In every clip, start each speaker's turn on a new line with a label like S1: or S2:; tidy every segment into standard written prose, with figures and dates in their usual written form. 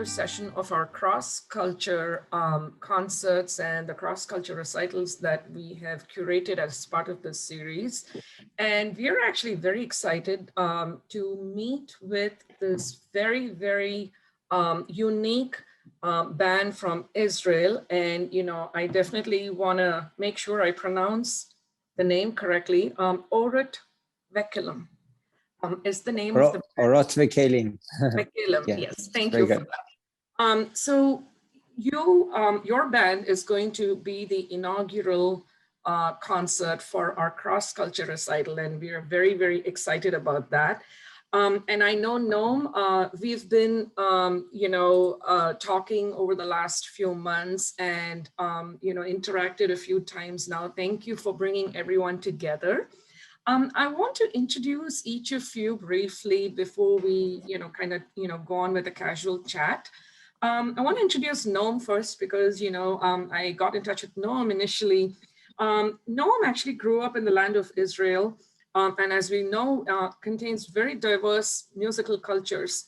S1: Session of our cross-culture concerts and the cross-culture recitals that we have curated as part of this series. And we are actually very excited to meet with this very, very unique band from Israel. And, you know, I definitely want to make sure I pronounce the name correctly. Orot Vekelim is the name of the band.
S2: Orot Vekelim.
S1: Vekelim,
S2: Yeah,
S1: yes, thank you for that. So your band is going to be the inaugural concert for our cross-culture recital, and we are very, very excited about that. And I know, Noam, we've been, talking over the last few months and, interacted a few times now. Thank you for bringing everyone together. I want to introduce each of you briefly before we, go on with a casual chat. I want to introduce Noam first because, I got in touch with Noam initially. Noam actually grew up in the land of Israel, and as we know, contains very diverse musical cultures.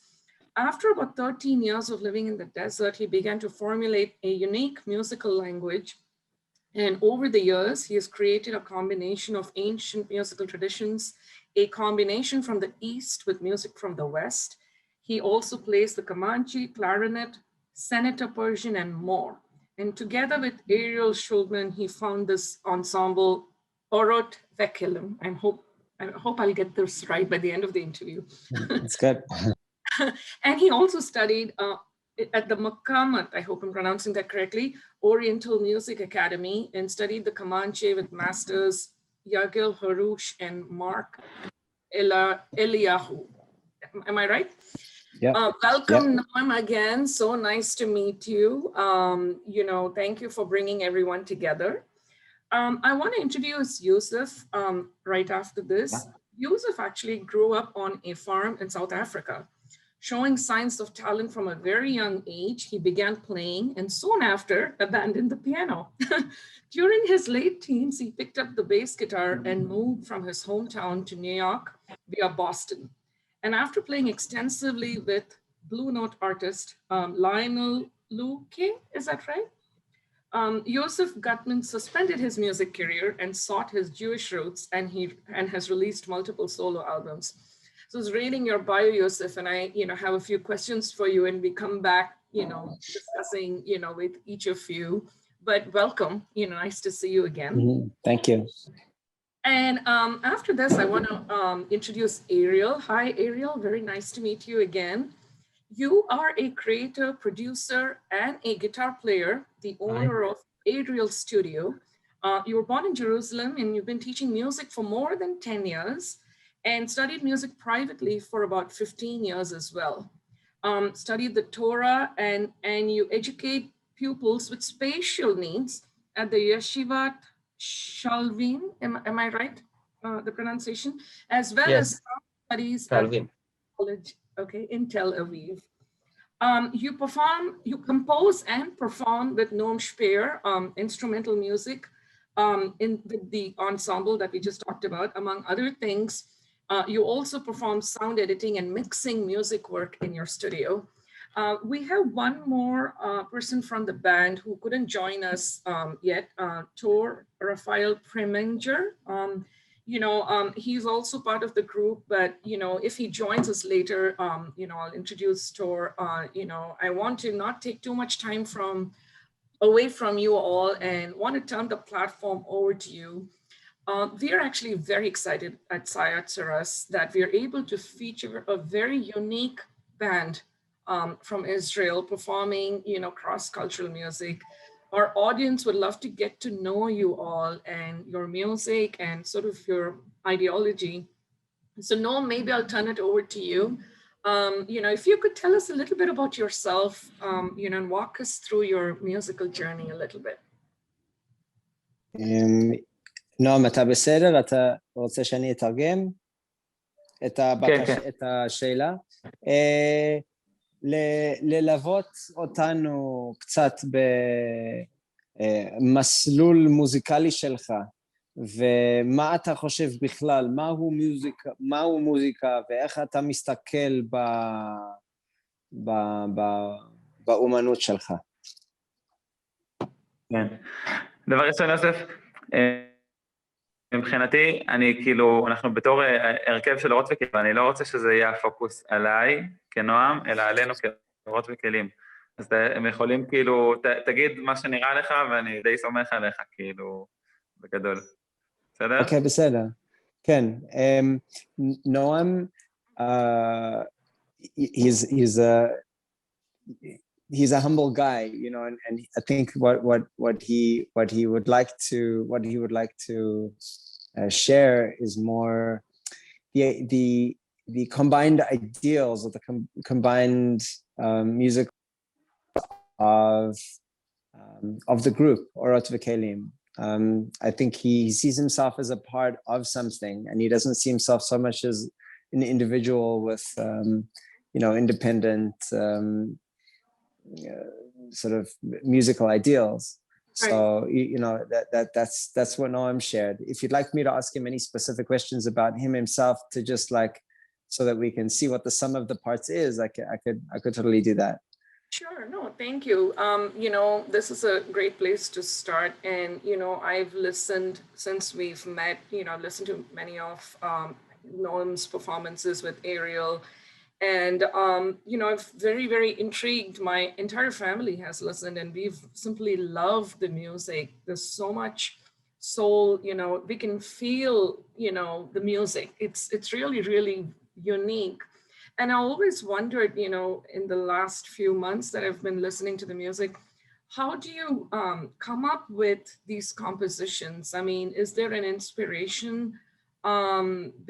S1: After about 13 years of living in the desert, he began to formulate a unique musical language. And over the years, he has created a combination of ancient musical traditions, a combination from the East with music from the West. He also plays the Comanche, clarinet, Senator Persian, and more. And together with Ariel Schulman, he found this ensemble, Orot Vekelim. I hope I'll get this right by the end of the interview.
S2: That's good.
S1: And he also studied at the Makamat, I hope I'm pronouncing that correctly, Oriental Music Academy, and studied the Comanche with masters Yagil Harouche and Mark Eliyahu. Am I right?
S2: Yeah.
S1: Welcome, Noam, again. So nice to meet you. Thank you for bringing everyone together. I want to introduce Yusuf right after this. Yusuf actually grew up on a farm in South Africa. Showing signs of talent from a very young age, he began playing and soon after abandoned the piano. During his late teens, he picked up the bass guitar and moved from his hometown to New York via Boston. And after playing extensively with Blue Note artist Lionel Luque, is that right? Yosef Gutman suspended his music career and sought his Jewish roots, and has released multiple solo albums. So I was reading your bio, Yosef, and I, have a few questions for you, and we come back, discussing, with each of you. But welcome, nice to see you again.
S2: Mm-hmm. Thank you.
S1: And after this, I want to introduce Ariel. Hi, Ariel. Very nice to meet you again. You are a creator, producer, and a guitar player, the owner of Ariel Studio. You were born in Jerusalem, and you've been teaching music for more than 10 years. And studied music privately for about 15 years as well. Studied the Torah and you educate pupils with spatial needs at the Yeshivat Shalvim, am I right, the pronunciation? As well as studies at college, in Tel Aviv. You compose and perform with Noam Speer, instrumental music with the ensemble that we just talked about, among other things. You also perform sound editing and mixing music work in your studio. We have one more person from the band who couldn't join us yet, Tor Rafael Preminger. He's also part of the group, but, if he joins us later, I'll introduce Tor. I want to not take too much time away from you all and want to turn the platform over to you. We are actually very excited at Sayat Saras that we are able to feature a very unique band from Israel performing, cross-cultural music. Our audience would love to get to know you all and your music and sort of your ideology. So Noam, maybe I'll turn it over to you. If you could tell us a little bit about yourself, and walk us through your musical journey a little bit.
S2: נועם, אתה בסדר? אתה רוצה שאני אתרגם את השאלה? ללוות אותנו קצת במסלול מוזיקלי שלך, ומה אתה חושב בכלל, מהו מוזיקה, ואיך אתה מסתכל באומנות שלך.
S3: כן. דבר ראשון, יוסף, מבחינתי, אנחנו בתור הרכב של אורות וכלים, אני לא רוצה שזה יהיה הפוקוס עליי כנועם, אלא עלינו כאורות וכלים. אז הם יכולים תגיד מה שנראה לך, ואני די סומך עליך, בגדול. בסדר?
S2: אוקיי, בסדר. כן. נועם, he's a humble guy, and I think what he would like to share is more the combined ideals of the combined music of the group Orot Vekelim. I think he sees himself as a part of something, and he doesn't see himself so much as an individual with independent sort of musical ideals. So that's what Noam shared. If you'd like me to ask him any specific questions about himself, to just so that we can see what the sum of the parts is, I could totally do that.
S1: Sure, no, thank you. This is a great place to start, and I've listened since we've met. I've listened to many of Noam's performances with Ariel. And, I'm very, very intrigued. My entire family has listened, and we've simply loved the music. There's so much soul, we can feel, the music. It's really, really unique. And I always wondered, in the last few months that I've been listening to the music, how do you come up with these compositions? I mean, is there an inspiration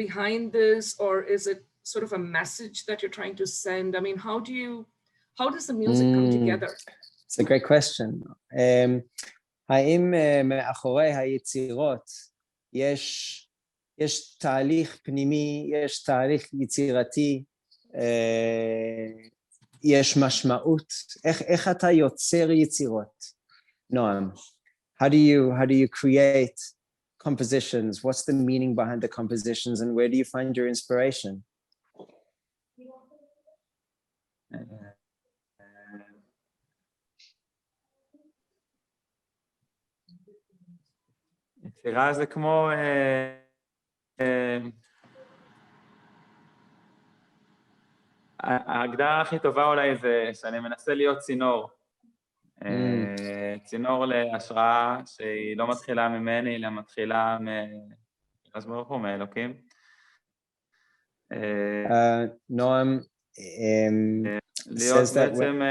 S1: behind this, or is it sort of a message that you're trying to send? I mean, how does the music come together?
S2: It's a great question. האם מאחורי היצירות יש תהליך פנימי, יש תהליך יצירתי, יש משמעות? איך אתה יוצר יצירות? נועם, how do you create compositions? What's the meaning behind the compositions, and where do you find your inspiration?
S3: יצירה זה כמו ההגדרה הכי טובה אולי זה שאני מנסה להיות צינור. צינור להשראה שהיא לא מתחילה ממני, אלא מתחילה מאלוקים.
S2: נועם,
S3: להיות בעצם,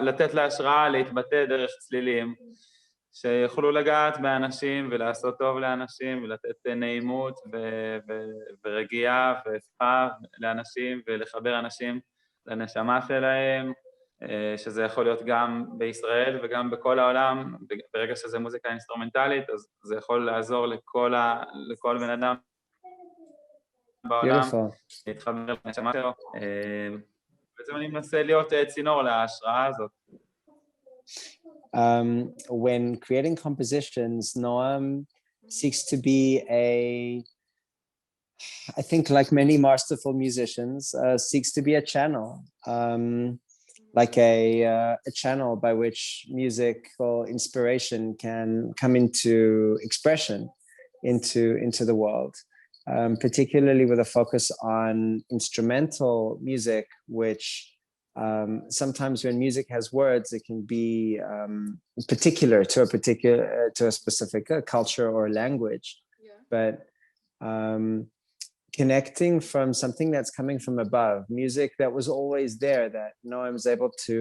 S3: לתת להשראה להתבטא דרך צלילים, שיוכלו לגעת באנשים ולעשות טוב לאנשים ולתת נעימות ורגיעה ושפה לאנשים ולחבר אנשים לנשמה שלהם, שזה יכול להיות גם בישראל וגם בכל העולם. ברגע שזה מוזיקה אינסטרומנטלית, אז זה יכול לעזור לכל בן אדם בעולם להתחבר לנשמה שלו. בעצם אני מנסה להיות צינור להשראה הזאת.
S2: When creating compositions, Noam seeks to be I think like many masterful musicians, seeks to be a channel, like a channel by which musical inspiration can come into expression into the world, particularly with a focus on instrumental music, which sometimes when music has words, it can be particular to a specific culture or language. But connecting from something that's coming from above, music that was always there, that Noam was able to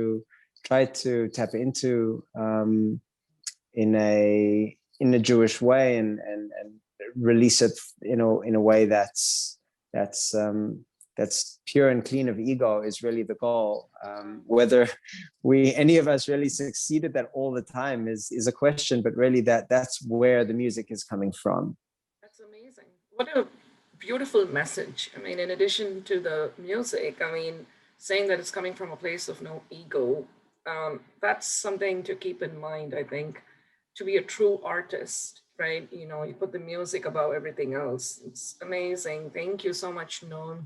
S2: try to tap into in a Jewish way, and release it, in a way that's pure and clean of ego is really the goal. Whether any of us really succeed at that all the time is a question, but really that's where the music is coming from.
S1: That's amazing. What a beautiful message. I mean, in addition to the music, I mean, saying that it's coming from a place of no ego, that's something to keep in mind, I think, to be a true artist, right? You put the music above everything else. It's amazing. Thank you so much, Noam.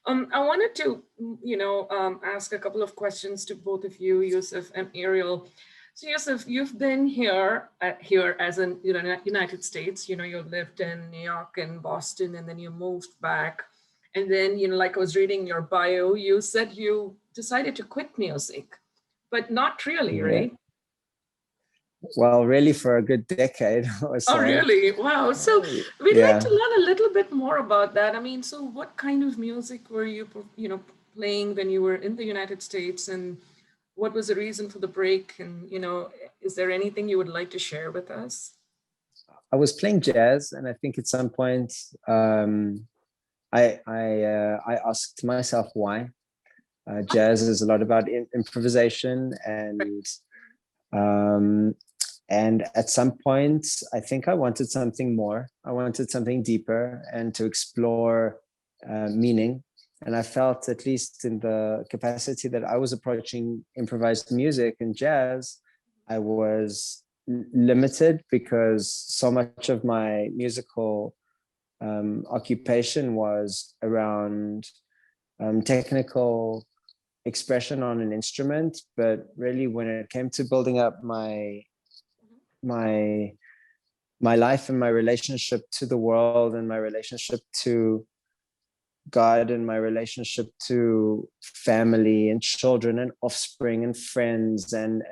S1: I wanted to, ask a couple of questions to both of you, Yusuf and Ariel. So Yusuf, you've been here as in United States. You lived in New York and Boston, and then you moved back. And then, like I was reading your bio, you said you decided to quit music, but not really,
S2: Yeah.
S1: right?
S2: Well, really for a good decade or so.
S1: Oh, really? Wow. So we'd like to learn a little bit more about that. I mean, so what kind of music were you, playing when you were in the United States, and what was the reason for the break? And, is there anything you would like to share with us?
S2: I was playing jazz, and I think at some point I asked myself why. Jazz is a lot about improvisation, and at some point, I think I wanted something more. I wanted something deeper and to explore meaning. And I felt, at least in the capacity that I was approaching improvised music and jazz, I was limited, because so much of my musical occupation was around technical expression on an instrument. But really, when it came to building up my life and my relationship to the world and my relationship to God and my relationship to family and children and offspring and friends and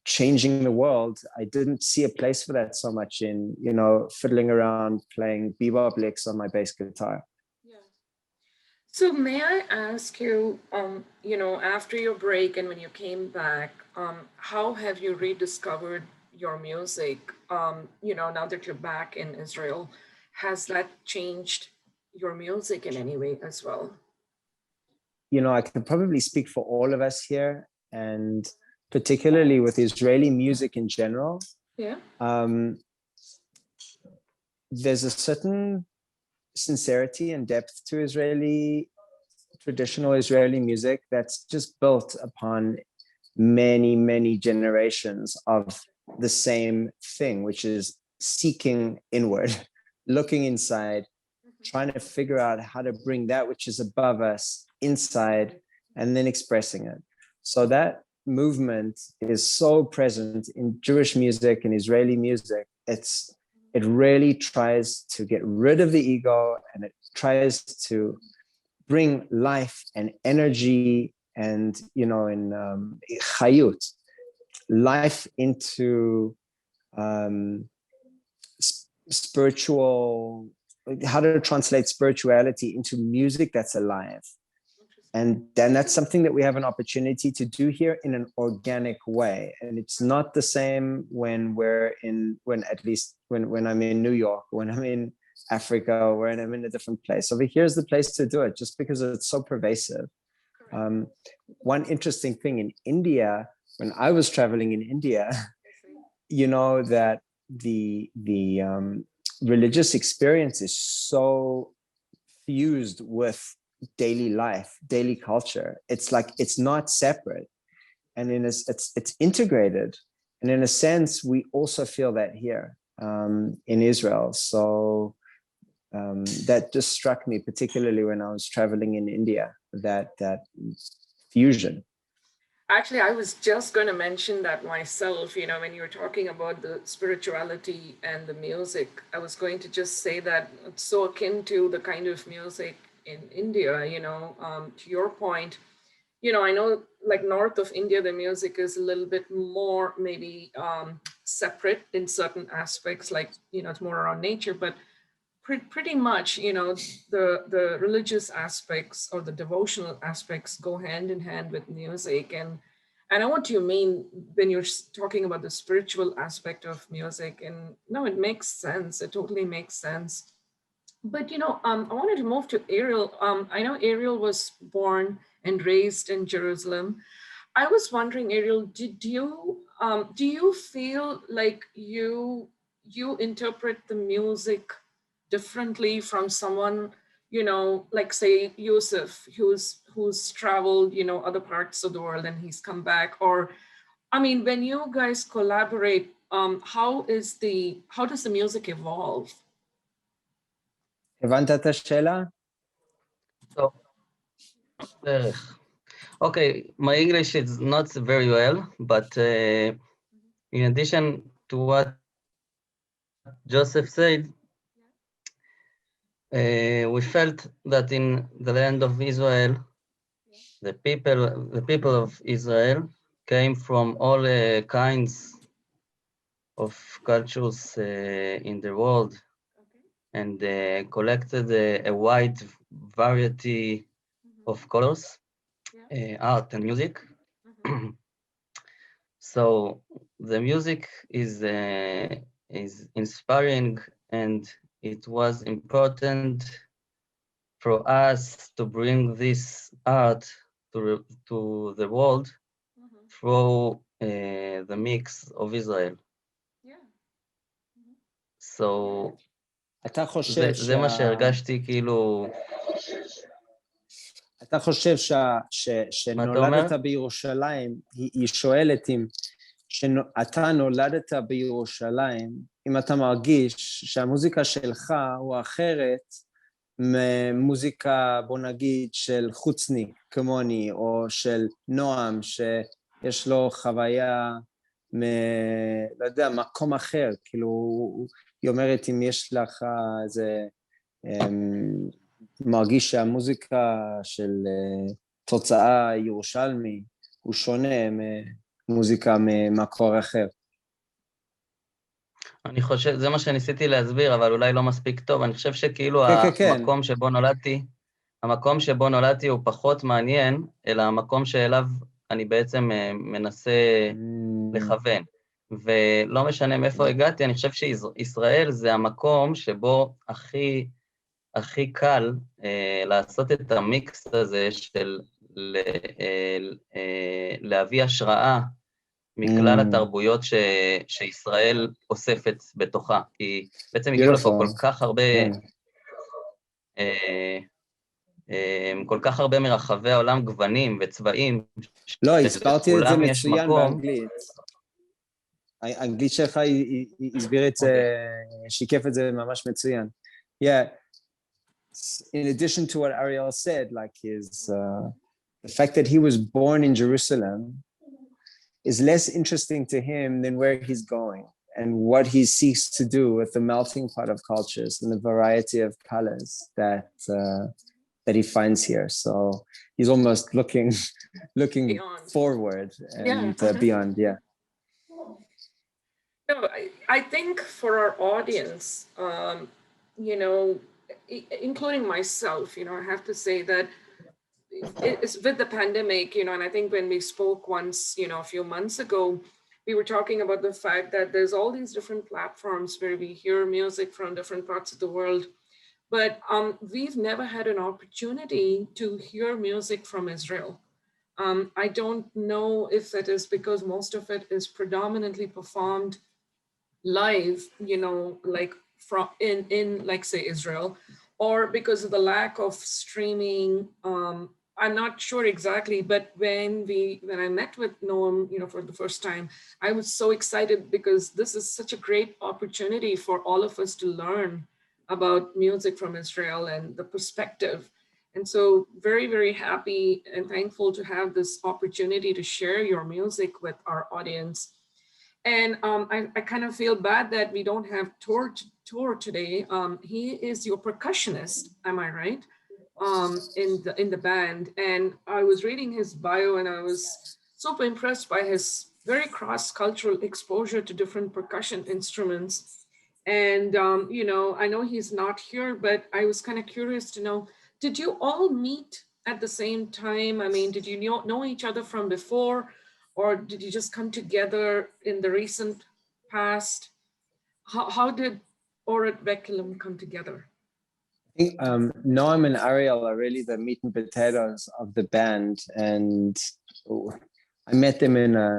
S2: changing the world, I didn't see a place for that so much in, fiddling around playing bebop licks on my bass guitar.
S1: So may I ask you, after your break and when you came back, how have you rediscovered your music? Now that you're back in Israel, has that changed your music in any way as well?
S2: I can probably speak for all of us here, and particularly with Israeli music in general.
S1: Yeah.
S2: There's a certain sincerity and depth to traditional Israeli music that's just built upon many, many generations of the same thing, which is seeking inward, looking inside, trying to figure out how to bring that which is above us inside, and then expressing it. So that movement is so present in Jewish music and Israeli music. It really tries to get rid of the ego, and it tries to bring life and energy and, in chayut, life into spiritual, how to translate spirituality into music that's alive. And then that's something that we have an opportunity to do here in an organic way. And it's not the same when I'm in New York, when I'm in Africa, or when I'm in a different place. Over here's the place to do it, just because it's so pervasive. One interesting thing in India, when I was traveling in India, that the religious experience is so fused with daily life, daily culture. It's like it's not separate, and it's integrated. And in a sense, we also feel that here in Israel. So that just struck me, particularly when I was traveling in India, that fusion.
S1: Actually, I was just going to mention that myself, when you were talking about the spirituality and the music, I was going to just say that it's so akin to the kind of music in India, to your point, I know like north of India, the music is a little bit more maybe separate in certain aspects, like, it's more around nature, but pretty much, the religious aspects or the devotional aspects go hand in hand with music. And I know what you mean when you're talking about the spiritual aspect of music, and no, it makes sense. It totally makes sense. But I wanted to move to Ariel. I know Ariel was born and raised in Jerusalem. I was wondering, Ariel, do you feel like you interpret the music differently from someone, like say Yusuf, who's traveled, other parts of the world and he's come back? Or, I mean, when you guys collaborate, how does the music evolve?
S2: הבנת את השאלה?
S4: So, okay, my English is not very well, but in addition to what Joseph said, we felt that in the land of Israel, the people of Israel came from all kinds of cultures in the world, and collected a wide variety of colors, art and music. So the music is inspiring, and it was important for us to bring this art to the world through the mix of Israel. So
S2: אתה חושב
S4: זה מה שהרגשתי כאילו...
S2: אתה חושב שנולדת בירושלים, היא שואלת אם אתה נולדת בירושלים, אם אתה מרגיש שהמוזיקה שלך הוא אחרת ממוזיקה, בוא נגיד, של חוצניק כמוני, או של נועם, שיש לו חוויה לא יודע, מקום אחר, כאילו, היא אומרת אם יש לך איזה, מרגיש שהמוזיקה של תוצאה ירושלמי הוא שונה ממוזיקה ממקור אחר.
S4: אני חושב, זה מה שניסיתי להסביר, אבל אולי לא מספיק טוב. אני חושב שכאילו המקום שבו נולדתי הוא פחות מעניין, אלא המקום שאליו אני בעצם מנסה לכוון. ולא משנה מאיפה הגעתי, אני חושב שישראל זה המקום שבו הכי קל לעשות את המיקס הזה של להביא השראה מכלל התרבויות שישראל אוספת בתוכה, כי בעצם הגיעו לפה כל כך הרבה מרחבי העולם גוונים וצבעים.
S2: לא, הסברתי את זה מצוין באנגלית. האנגלית שלך הסביר את זה, שיקף את זה ממש מצוין. Yeah. In addition to what Ariel said, like the fact that he was born in Jerusalem is less interesting to him than where he's going and what he seeks to do with the melting pot of cultures and the variety of colors that he finds here. So he's almost looking forward and beyond. Yeah.
S1: No, I think for our audience, including myself, I have to say that it's with the pandemic, and I think when we spoke once, a few months ago, we were talking about the fact that there's all these different platforms where we hear music from different parts of the world, but we've never had an opportunity to hear music from Israel. I don't know if that is because most of it is predominantly performed live, like from in like say Israel, or because of the lack of streaming. I'm not sure exactly, but when I met with Noam, for the first time, I was so excited because this is such a great opportunity for all of us to learn about music from Israel and the perspective. And so very, very happy and thankful to have this opportunity to share your music with our audience. And I kind of feel bad that we don't have Tor today. He is your percussionist, am I right? In the band. And I was reading his bio and I was super impressed by his very cross-cultural exposure to different percussion instruments. And, I know he's not here, but I was kind of curious to know, did you all meet at the same time? I mean, did you know each other from before? or did you just come together in the recent past? How did Orot Vekelim come together?
S2: I think Noam and Ariel are really the meat and potatoes of the band, and I met them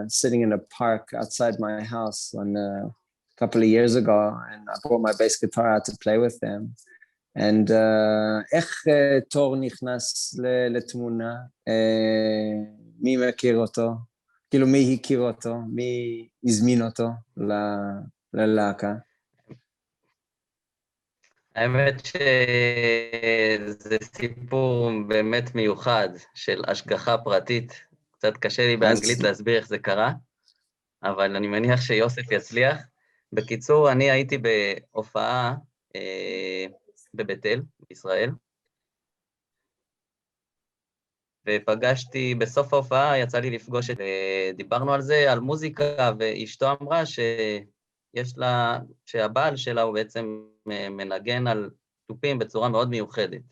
S2: sitting in a park outside my house a couple of years ago, and I brought my bass guitar out to play with them. And איך תור נכנס לתמונה? מי מכיר אותו? כאילו מי הכיר אותו? מי הזמין אותו ללהקה?
S4: האמת שזה סיפור באמת מיוחד של השגחה פרטית. קצת קשה לי באנגלית להסביר איך זה קרה, אבל אני מניח שיוסף יצליח. בקיצור, אני הייתי בהופעה בבית אל, בישראל, ופגשתי בסוף ההופעה, יצא לי לפגוש דיברנו על זה, על מוזיקה, ואשתו אמרה שהבעל שלה הוא בעצם מנגן על תופים בצורה מאוד מיוחדת,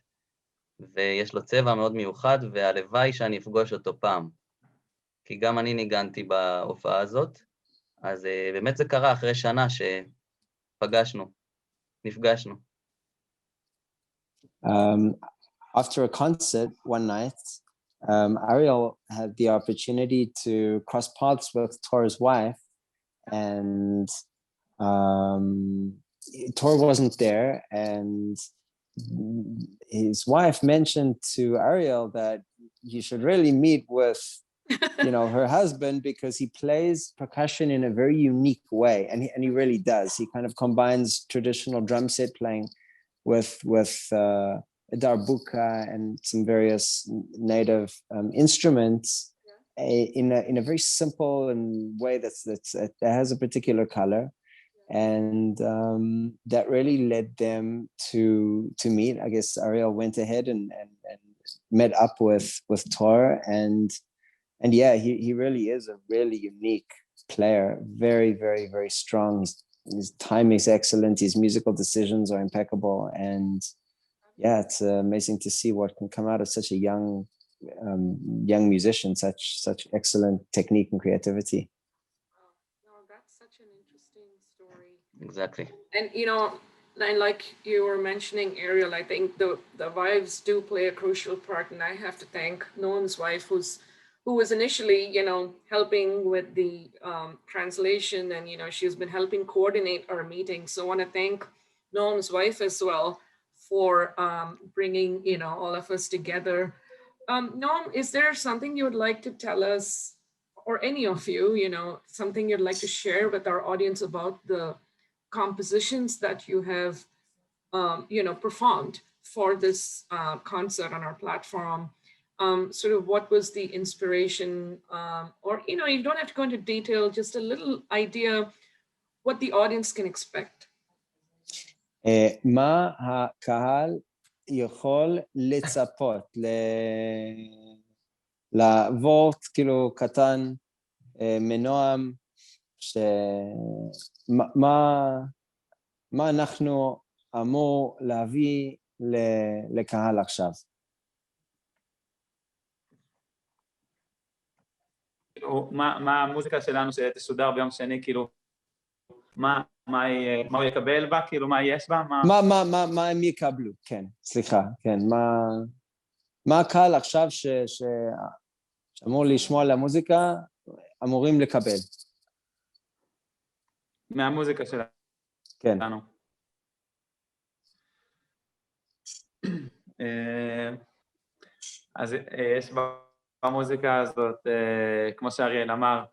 S4: ויש לו צבע מאוד מיוחד, והלוואי שאני אפגוש אותו פעם, כי גם אני ניגנתי בהופעה הזאת, אז באמת זה קרה אחרי שנה נפגשנו.
S2: After a concert one night, Ariel had the opportunity to cross paths with Tor's wife, and Tor wasn't there, and his wife mentioned to Ariel that you should really meet with her husband, because he plays percussion in a very unique way, and he really does. He kind of combines traditional drum set playing with darbuka and some various native instruments in a very simple and way that has a particular color, and that really led them to meet. I guess Ariel went ahead and met up with Tor, and yeah, he really is a really unique player, very, very, very strong. His timing is excellent, his musical decisions are impeccable, and yeah, it's amazing to see what can come out of such a young musician, such excellent technique and creativity.
S1: No, that's such an interesting story.
S4: Exactly.
S1: And and like you were mentioning, Ariel, I think the wives do play a crucial part, and I have to thank Noam's wife, who was initially, helping with the translation, and she's been helping coordinate our meetings. So I want to thank Noam's wife as well for bringing all of us together. Noam, is there something you would like to tell us, or any of you, something you'd like to share with our audience about the compositions that you have performed for this concert on our platform? Sort of what was the inspiration, or you don't have to go into detail, just a little idea what the audience can expect.
S2: מה הקהל יכול לצפות לוורט כאילו קטן מנועם, מה אנחנו אמור להביא לקהל עכשיו?
S3: מה המוזיקה שלנו שתשודר ביום שני, כאילו, מה הוא יקבל בה, כאילו, מה יש בה?
S2: מה הם יקבלו, כן, סליחה, כן, מה הקהל עכשיו שאמור לשמוע על המוזיקה, אמורים לקבל?
S3: מהמוזיקה שלנו.
S2: כן.
S3: אז יש במוזיקה הזאת, כמו שאריאל אמר,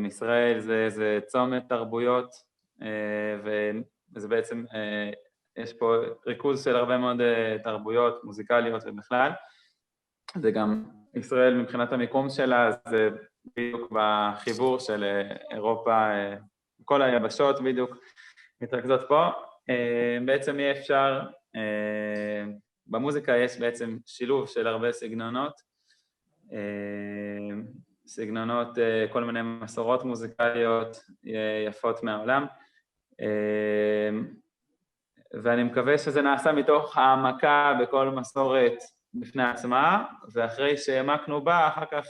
S3: ישראל זה צומת תרבויות, וזה בעצם, יש פה ריכוז של הרבה מאוד תרבויות מוזיקליות ובכלל. זה גם ישראל מבחינת המיקום שלה, זה בדיוק בחיבור של אירופה, כל היבשות בדיוק מתרכזות פה. בעצם יהיה אפשר, במוזיקה יש בעצם שילוב של הרבה סגנונות, כל מיני מסורות מוזיקליות יפות מהעולם, ואני מקווה שזה נעשה מתוך העמקה בכל מסורת בפני עצמה, ואחרי שהעמקנו בה, אחר כך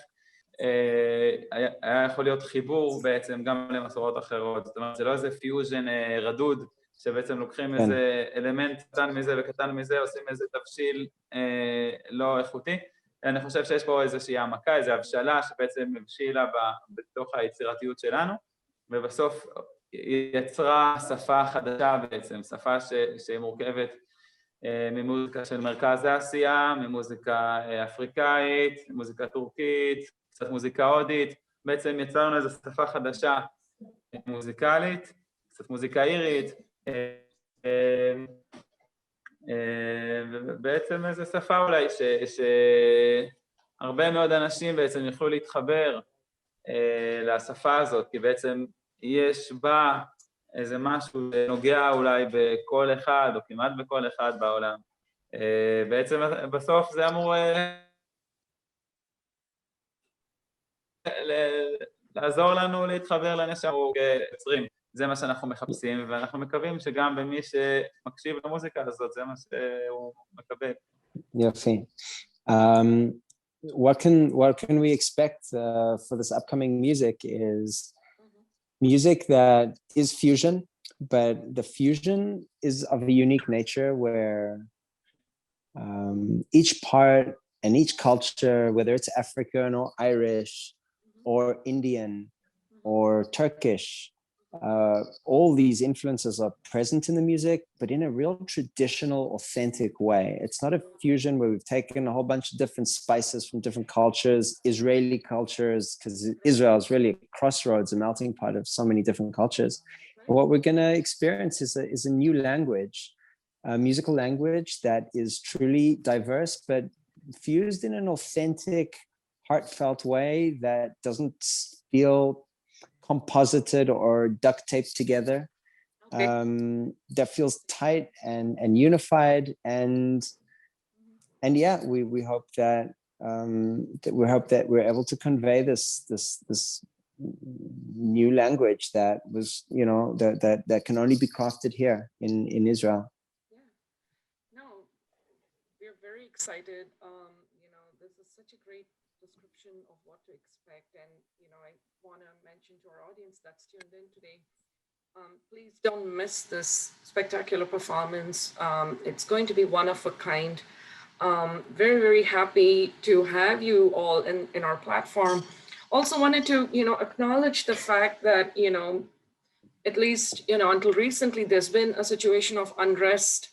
S3: היה יכול להיות חיבור בעצם גם למסורות אחרות, זאת אומרת זה לא איזה פיוז'ן רדוד, שבעצם לוקחים איזה אלמנט קטן מזה וקטן מזה, עושים איזה תבשיל לא איכותי, אני חושב שיש פה איזושהי העמקה, איזו הבשלה שבעצם מבשילה בתוך היצירתיות שלנו, ובסוף יצרה שפה חדשה בעצם, שפה שהיא מורכבת ממוזיקה של מרכז אסיה, ממוזיקה אפריקאית, מוזיקה טורקית, קצת מוזיקה הודית, בעצם יצרנו איזו שפה חדשה מוזיקלית, קצת מוזיקה אירית, ובעצם איזו שפה אולי שהרבה מאוד אנשים בעצם יוכלו להתחבר לשפה הזאת, כי בעצם יש בה איזה משהו שנוגע אולי בכל אחד, או כמעט בכל אחד בעולם. בעצם בסוף זה אמור לעזור לנו להתחבר לנשמה כיוצרים. זה מה שאנחנו מחפשים, ואנחנו מקווים שגם במי שמקשיב למוזיקה הזאת, זה מה שהוא מקבל.
S2: יופי. What can we expect for this upcoming music is music that is fusion, but the fusion is of a unique nature where each part and each culture, whether it's African or Irish or Indian or Turkish, all these influences are present in the music, but in a real traditional, authentic way. It's not a fusion where we've taken a whole bunch of different spices from different cultures, Israeli cultures, because Israel is really a crossroads, a melting pot of so many different cultures. And what we're going to experience is a new language, a musical language that is truly diverse, but fused in an authentic, heartfelt way that doesn't feel composited or duct taped together, that feels tight and unified, and yeah, we hope that we're able to convey this new language that was, you know, that can only be crafted here in Israel.
S1: No, we're very excited. You know, this is such a great description of what to expect, and you know, I want to mention to our audience that's tuned in today, please don't miss this spectacular performance. It's going to be one of a kind. Very, very happy to have you all in our platform. Also wanted to, you know, acknowledge the fact that, you know, at least, you know, until recently, there's been a situation of unrest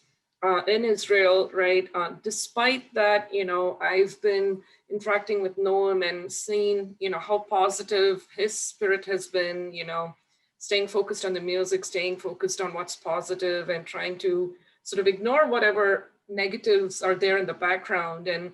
S1: in Israel, right? Despite that, you know, I've been interacting with Noam and seeing, you know, how positive his spirit has been, you know, staying focused on the music, staying focused on what's positive and trying to sort of ignore whatever negatives are there in the background. And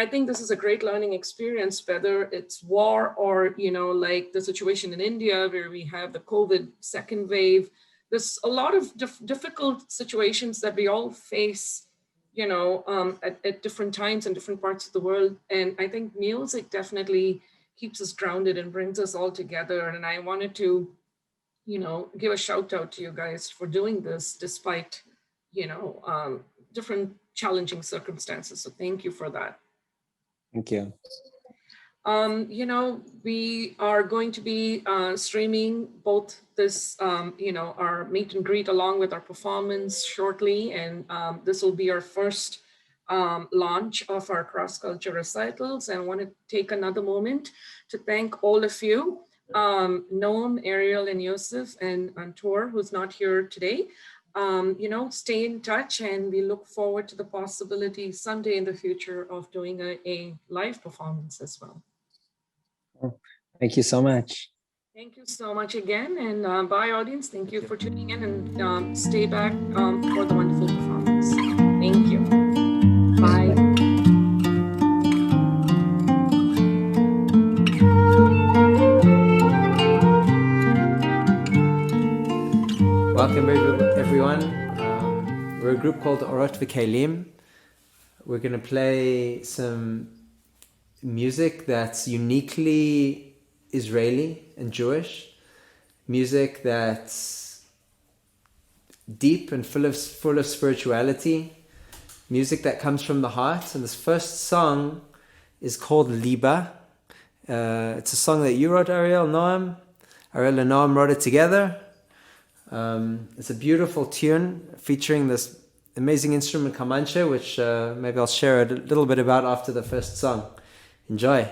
S1: I think this is a great learning experience, whether it's war or, you know, like the situation in India where we have the COVID second wave. There's a lot of difficult situations that we all face, you know, at different times in different parts of the world. And I think music definitely keeps us grounded and brings us all together. And I wanted to, you know, give a shout out to you guys for doing this despite, you know, different challenging circumstances. So thank you for that.
S2: Thank you.
S1: You know, we are going to be streaming both this, you know, our meet and greet along with our performance shortly. And this will be our first launch of our cross-culture recitals. And I want to take another moment to thank all of you, Noam, Ariel, and Yosef, and Tor, who's not here today. You know, stay in touch, and we look forward to the possibility someday in the future of doing a live performance as well.
S2: Thank you so much.
S1: Thank you so much again. And bye, audience. Thank you for tuning in, and stay back for the wonderful performance. Thank you. Bye.
S2: Welcome everyone. We're a group called Orot Vekelim. We're going to play some music that's uniquely Israeli and Jewish, music that's deep and full of spirituality, music that comes from the heart. And this first song is called Liba, It's a song that you wrote, Ariel, Noam. Ariel and Noam wrote it together. It's a beautiful tune featuring this amazing instrument Kamanche, which maybe I'll share a little bit about after the first song. Enjoy.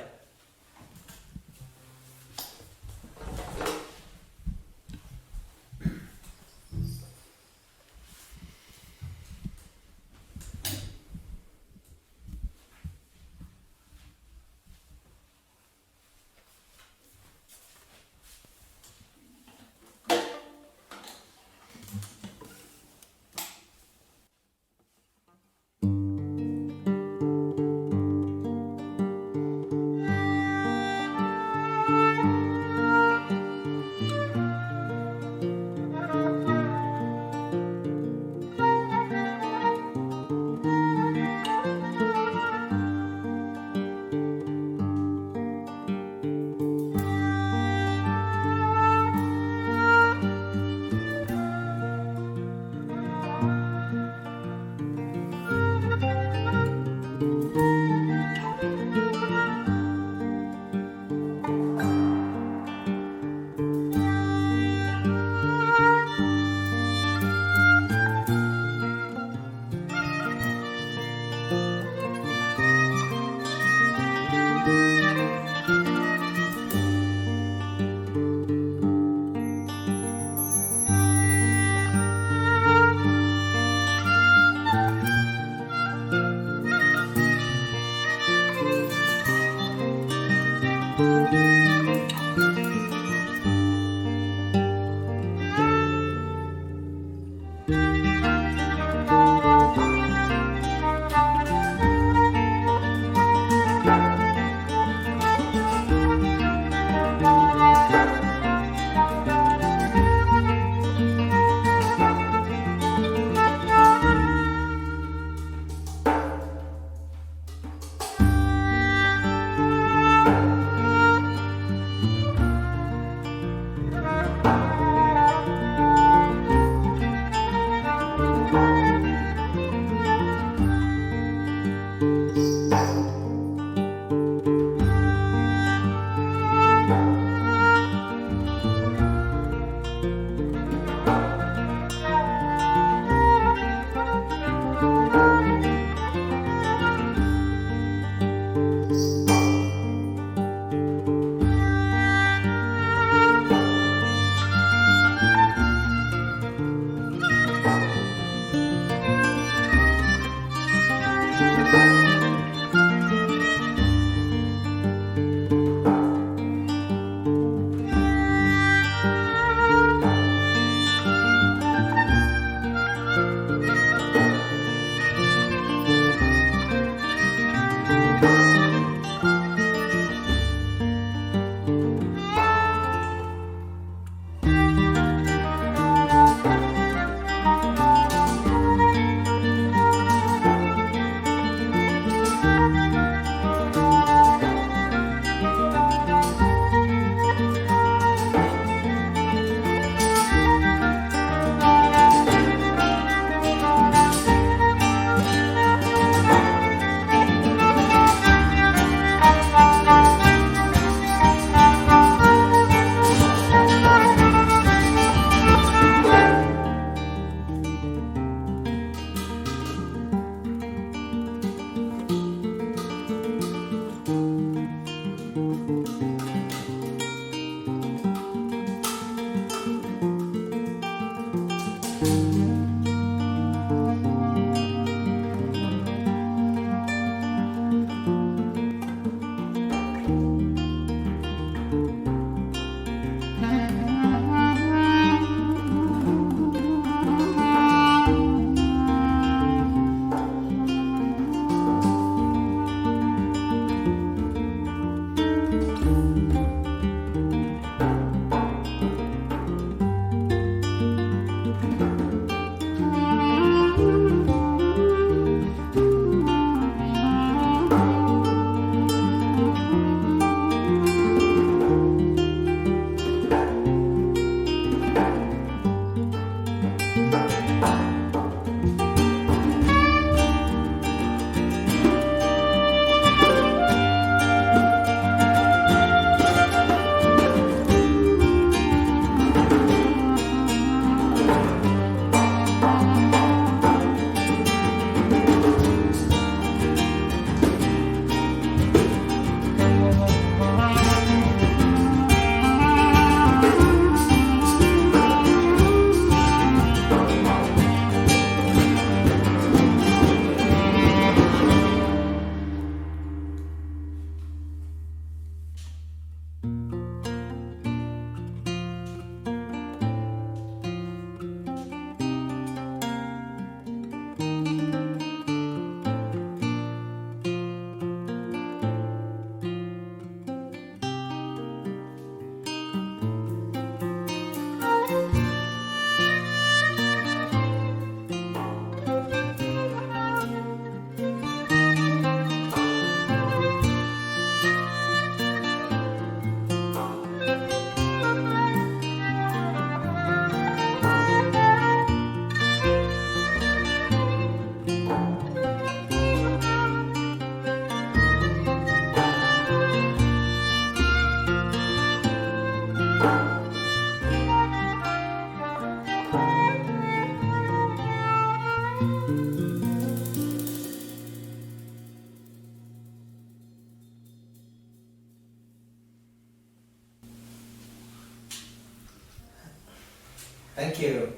S2: Thank you.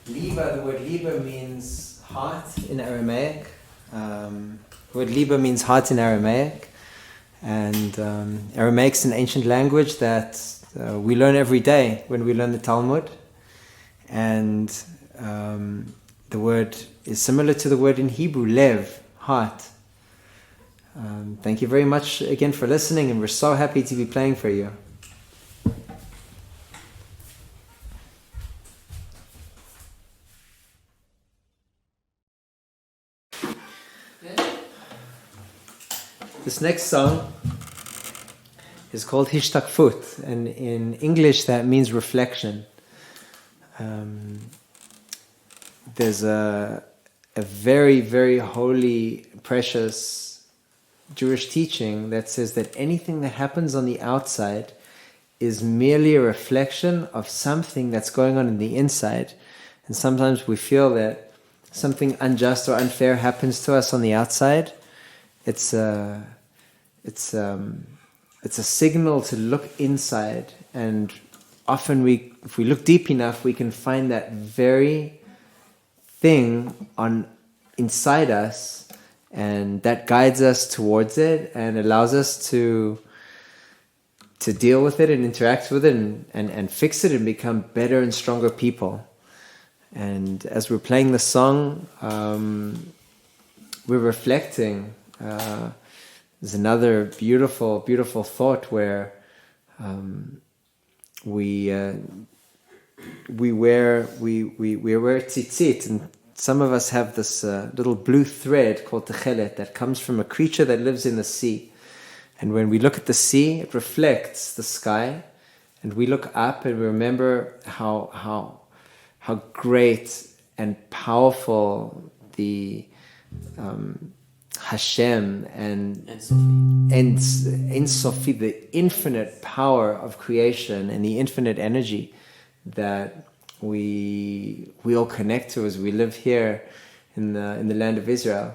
S2: Liba, the word liba means heart in Aramaic. The word liba means heart in Aramaic. And Aramaic is an ancient language that we learn every day when we learn the Talmud. And the word is similar to the word in Hebrew, lev, heart. Thank you very much again for listening, and we're so happy to be playing for you. This next song is called Hishtakfut, and in English that means reflection. There's a very, very holy, precious Jewish teaching that says that anything that happens on the outside is merely a reflection of something that's going on in the inside. And sometimes we feel that something unjust or unfair happens to us on the outside. It's a signal to look inside, and often if we look deep enough, we can find that very thing inside us, and that guides us towards it and allows us to deal with it and interact with it and fix it and become better and stronger people. And as we're playing the song, we're reflecting. There's another beautiful, beautiful thought where we wear tzitzit, and some of us have this little blue thread called techelet that comes from a creature that lives in the sea. And when we look at the sea, it reflects the sky, and we look up and we remember how great and powerful the Hashem and Ein Sofi, the infinite power of creation and the infinite energy that we all connect to as we live here in the land of Israel.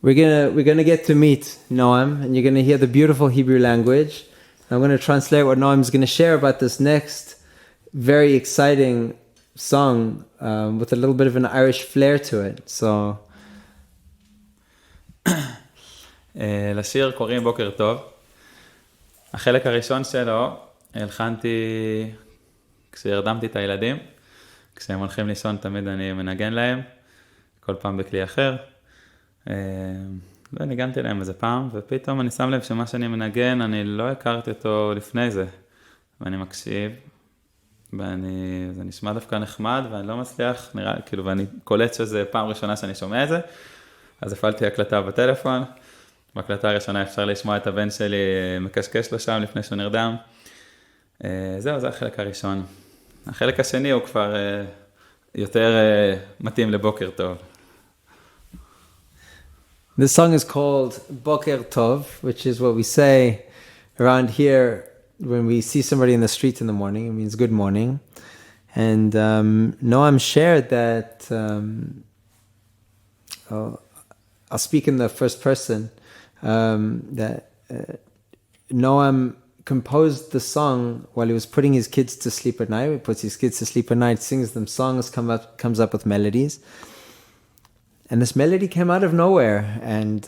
S2: we're gonna get to meet Noam, and you're gonna hear the beautiful Hebrew language. I'm gonna translate what Noam's gonna share about this next very exciting song with a little bit of an Irish flair to it. So,
S3: לשיר קוראים בוקר טוב. החלק הראשון שלו הלחנתי כשהרדמתי את הילדים. כשהם הולכים לישון תמיד אני מנגן להם, כל פעם בכלי אחר. וניגנתי להם איזה פעם, ופתאום אני שם לב שמה שאני מנגן, אני לא הכרתי אותו לפני זה. ואני מקשיב, זה נשמע דווקא נחמד, ואני לא מצליח, נראה, כאילו, ואני קולט שזה פעם ראשונה שאני שומע את זה. אז הפעלתי הקלטה בטלפון. בהקלטה הראשונה אפשר לשמוע את הבן שלי מקשקש לו שם לפני שהוא נרדם. זהו, זה החלק הראשון. החלק השני הוא כבר יותר מתאים לבוקר טוב.
S2: This song is called Boker Tov, which is what we say around here when we see somebody in the street in the morning. It means good morning. And Noam shared that, I'll speak in the first person, that Noam composed the song while he was putting his kids to sleep at night. He puts his kids to sleep at night, sings them songs, comes up with melodies. And this melody came out of nowhere, and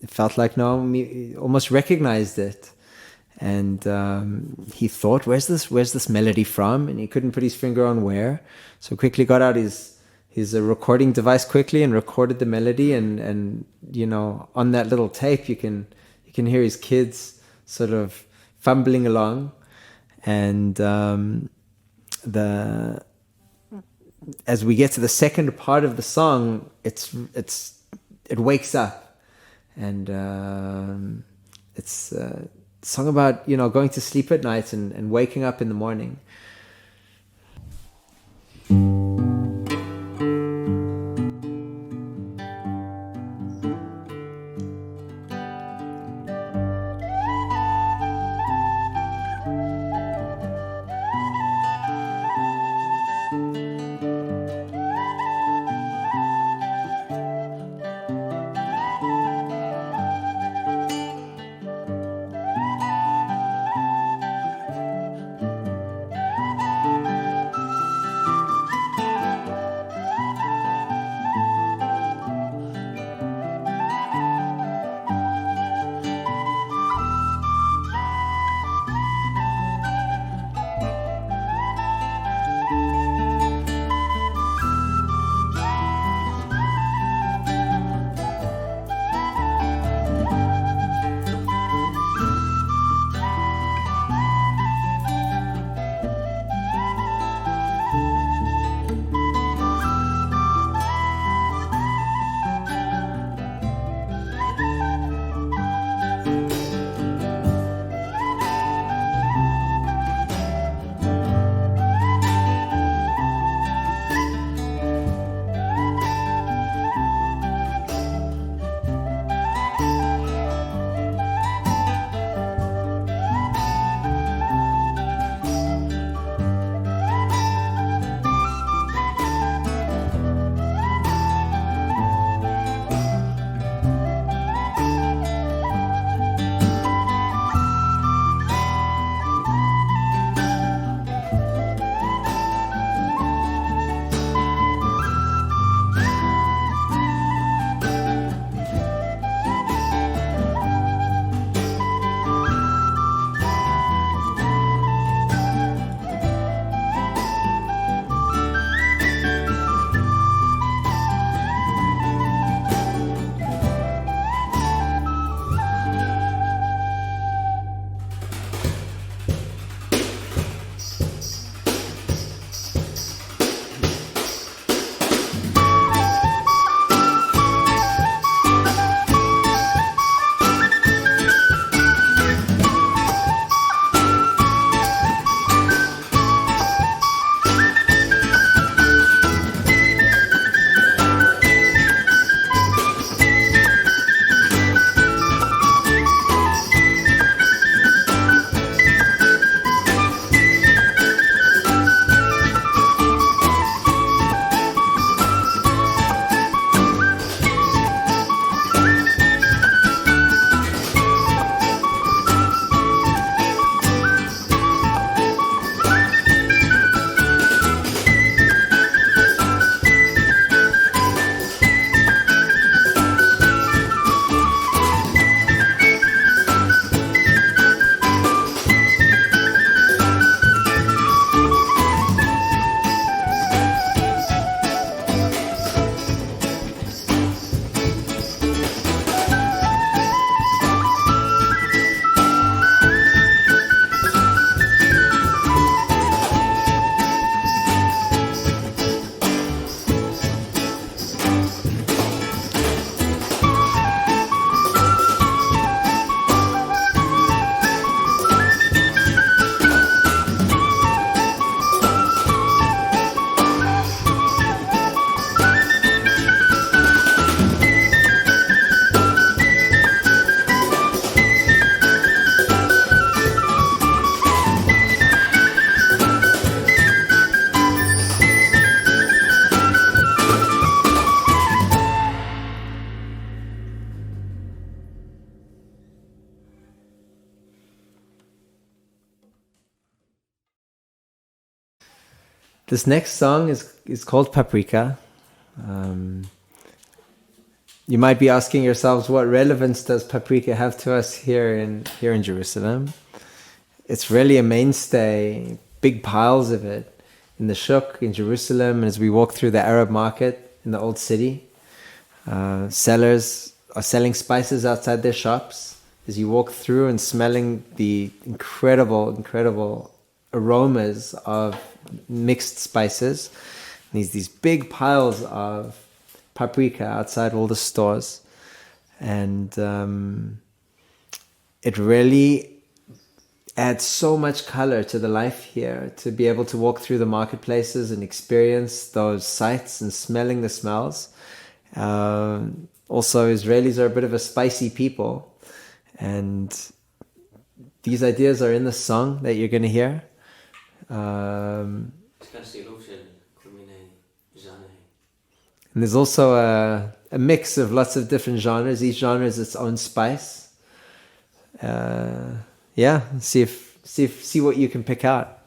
S2: it felt like Noam almost recognized it. And he thought, where's this melody from? And he couldn't put his finger on where. So quickly got out his recording device quickly and recorded the melody. And you know, on that little tape, you can hear his kids sort of fumbling along. And as we get to the second part of the song, it wakes up, and it's a song about, you know, going to sleep at night and waking up in the morning. This next song is called Paprika. You might be asking yourselves, what relevance does paprika have to us here in Jerusalem? It's really a mainstay, big piles of it in the shuk in Jerusalem. And as we walk through the Arab market in the old city, sellers are selling spices outside their shops. As you walk through and smelling the incredible aromas of mixed spices, these big piles of paprika outside all the stores, and it really adds so much color to the life here to be able to walk through the marketplaces and experience those sights and smelling the smells. Also, Israelis are a bit of a spicy people, and these ideas are in the song that you're going to hear. And there's also a mix of lots of different genres. Each genre is its own spice. See what you can pick out.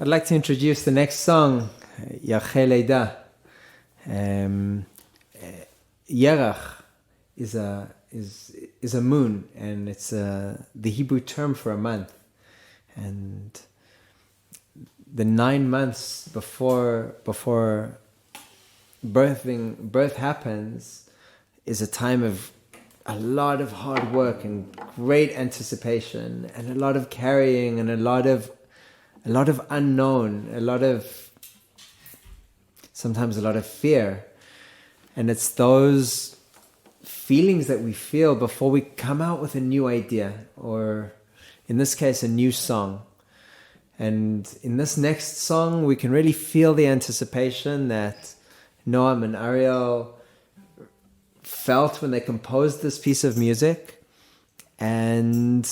S2: I'd like to introduce the next song, Yachel Eida. Yerach is a moon, and it's the Hebrew term for a month. And the 9 months before birth happens is a time of a lot of hard work and great anticipation, and a lot of carrying, and a lot of unknown, a lot of sometimes a lot of fear. And it's those feelings that we feel before we come out with a new idea, or in this case, a new song. And in this next song, we can really feel the anticipation that Noam and Ariel felt when they composed this piece of music. And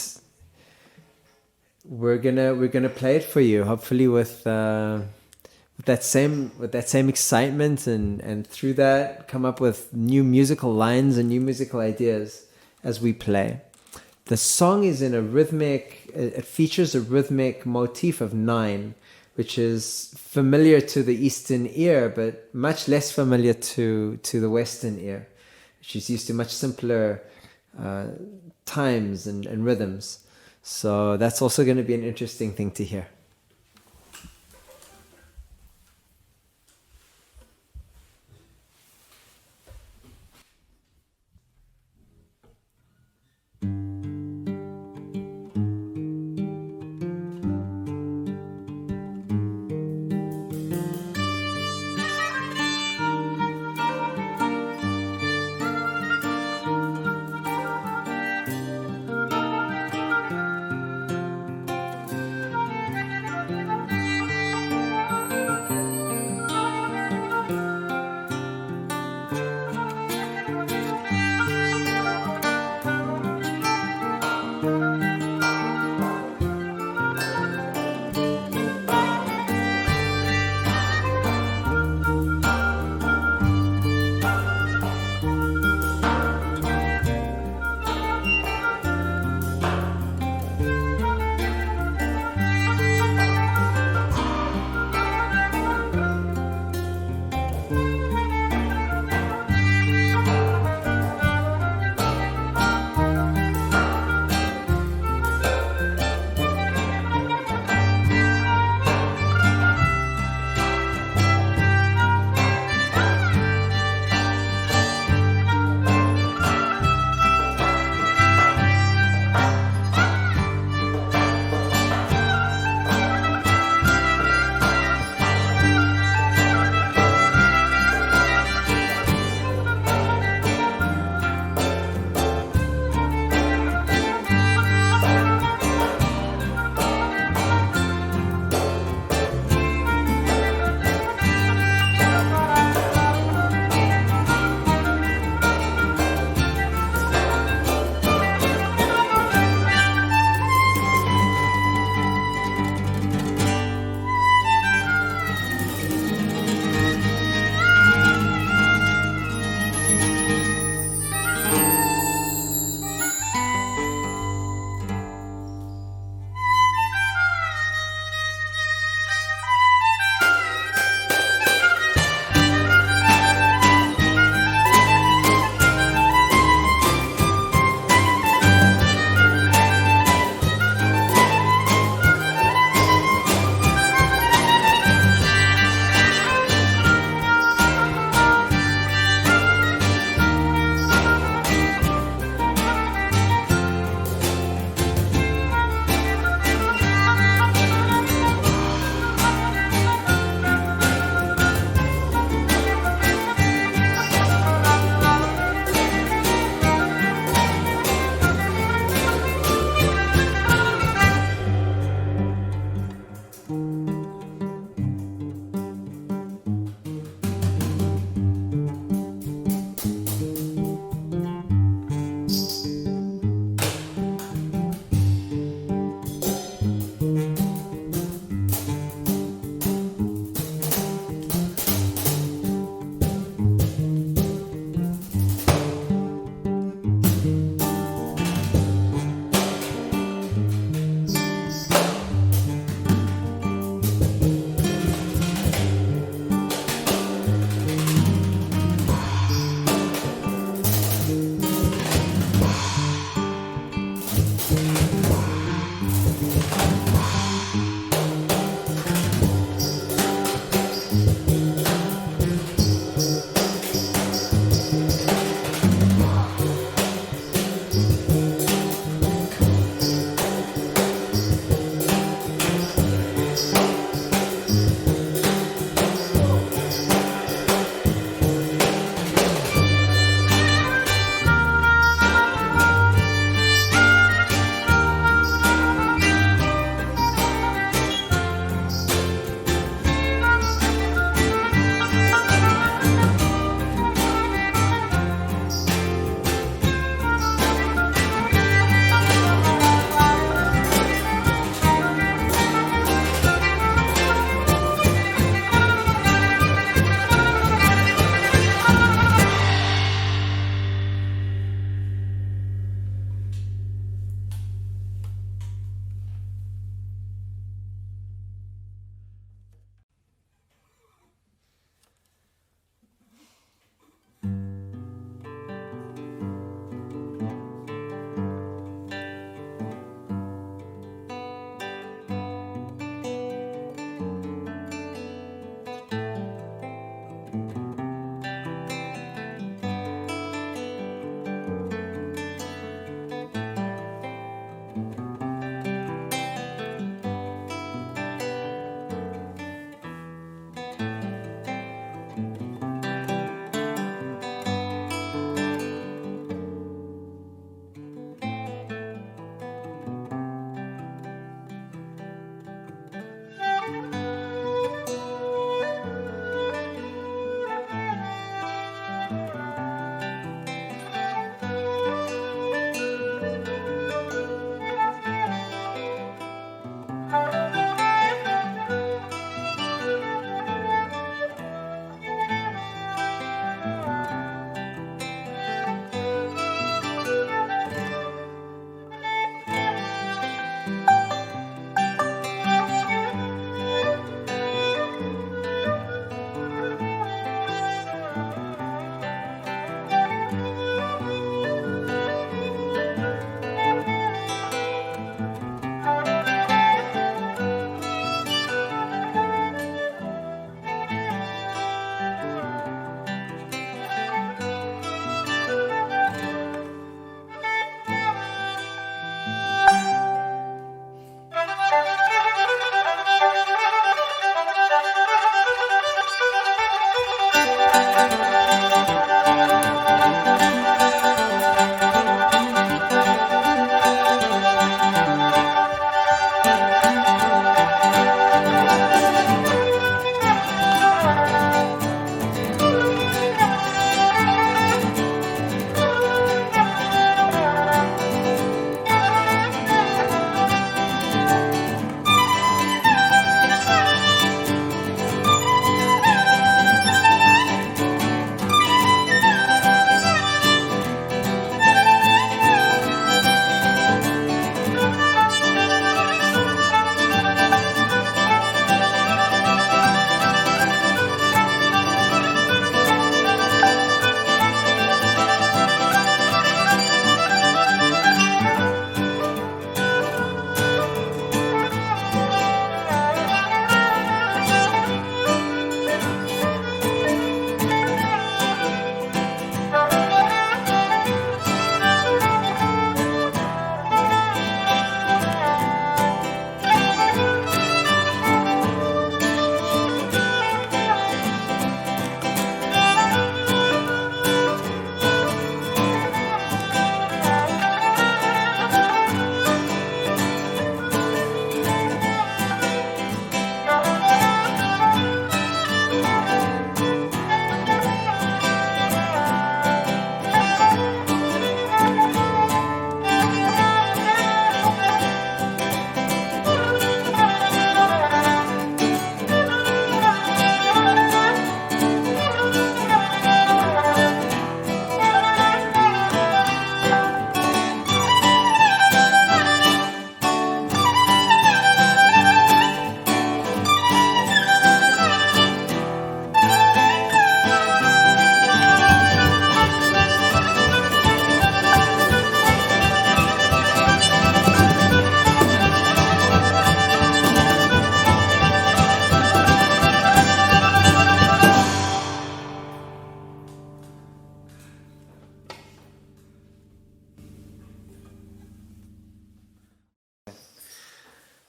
S2: we're gonna play it for you, hopefully with that same excitement, and through that come up with new musical lines and new musical ideas as we play. The song is in it features a rhythmic motif of 9, which is familiar to the Eastern ear, but much less familiar to the Western ear. She's used to much simpler times and rhythms. So that's also going to be an interesting thing to hear.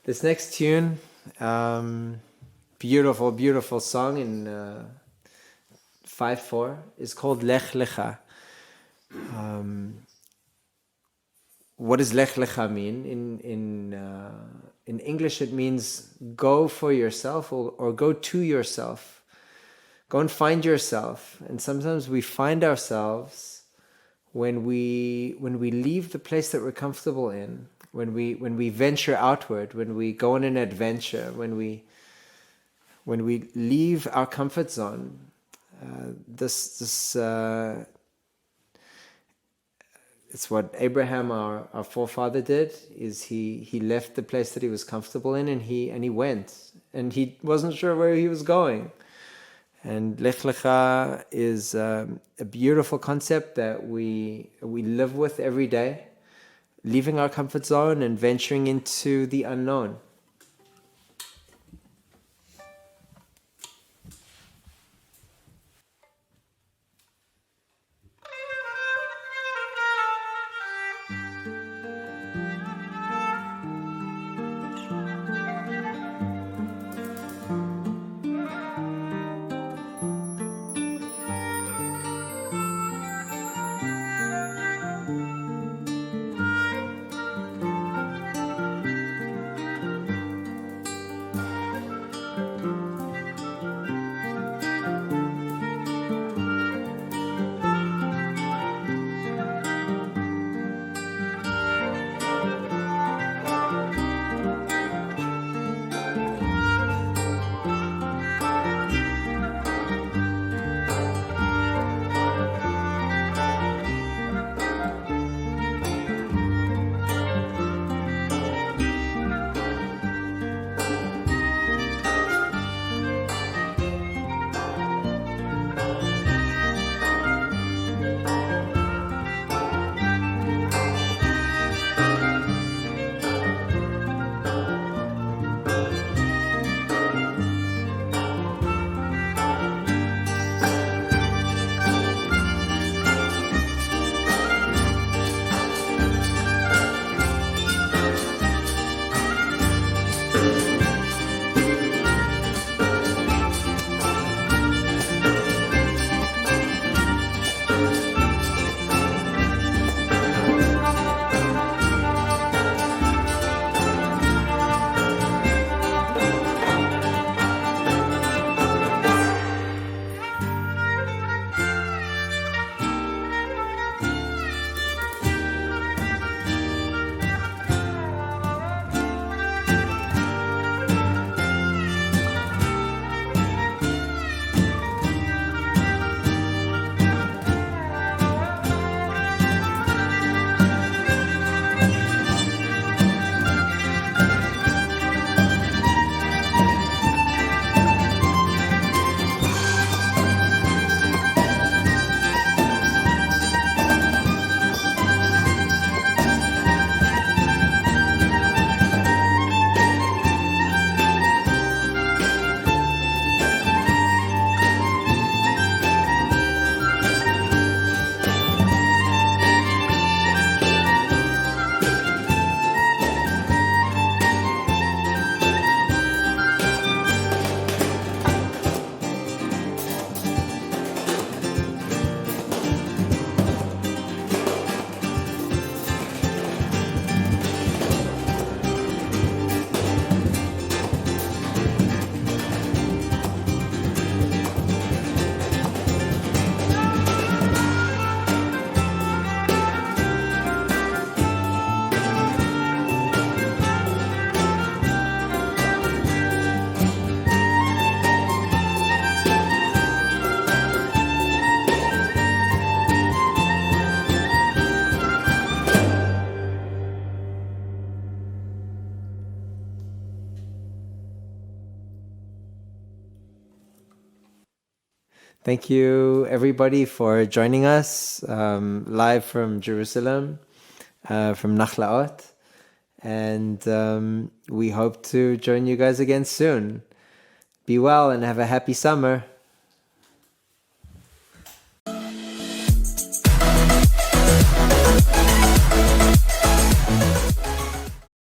S2: This next tune, beautiful, beautiful song in 5/4, is called Lech Lecha. What does Lech Lecha mean? In English, it means go for yourself or go to yourself. Go and find yourself. And sometimes we find ourselves when we leave the place that we're comfortable in, when we venture outward, when we go on an adventure, when we leave our comfort zone. It's what Abraham, our forefather, did. Is he left the place that he was comfortable in, and he went, and he wasn't sure where he was going. And Lech Lecha is a beautiful concept that we live with every day, leaving our comfort zone and venturing into the unknown. Thank you, everybody, for joining us live from Jerusalem, from Nachlaot. And we hope to join you guys again soon. Be well and have a happy summer.